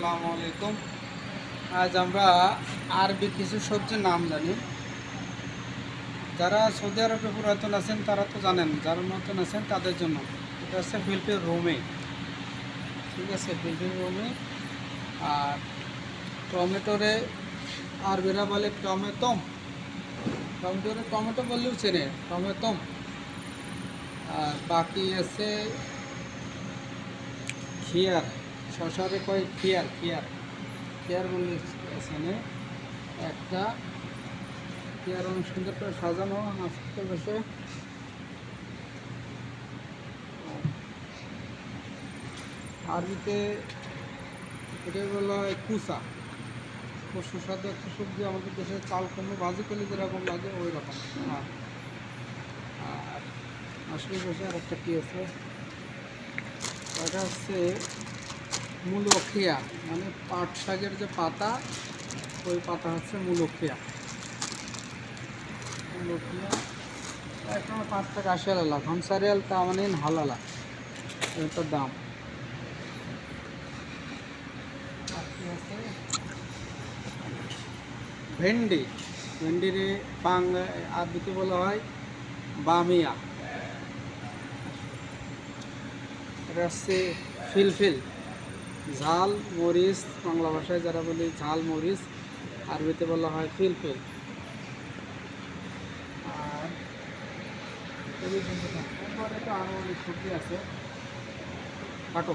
আসসালামু আলাইকুম। আজ আমরা আরবি কিছু সবজির নাম জানি। যারা সৌদি আরবে পুরাতন আছেন তারা তো জানেন, যারা নতুন আছেন তাদের জন্য এটা হচ্ছে ফিলফিল রুমি। ঠিক আছে, ফিলফিল রুমি। আর টমেটোরে আরবিরা বলে টমেটোম। টমেটোরে টমেটো বললেও চেনে, টমেটোম। আর বাকি আছে খিয়ার, শশারে কয় খিয়ার, খিয়ার খিয়ার বললে চেনে। একটা চেয়ার অনেক সুন্দর করে সাজানো নাচতে বসে। আরবিতে এটাই বলা হয় কুসা। খুব সুস্বাদু একটা সবজি, আমাদের দেশে চাল কুমড়ো ভাজি করলে যেরকম লাগে ওই রকম। আর আসলে বসে আর একটা কী আছে, এটা হচ্ছে মুলখিয়া, মানে পাট শাকের যে পাতা, ওই পাতা হচ্ছে মুলখিয়া। মুলখিয়া এখন 5 টাকা 80 আলা, খনসারিয়াল তামানিন হালালা, এটার দাম। আর কি আছে, ভেন্ডি। ভেন্ডিরে আরবিতে বলা হয় বামিয়া। এটা হচ্ছে ফিলফিল, ঝাল মরিচ। বাংলা ভাষায় যারা বলি ঝাল মরিচ, আরবিতে বলা হয় ফিলফিল। আর এরপরে তো আরও অনেক সবজি আছে, কাটো।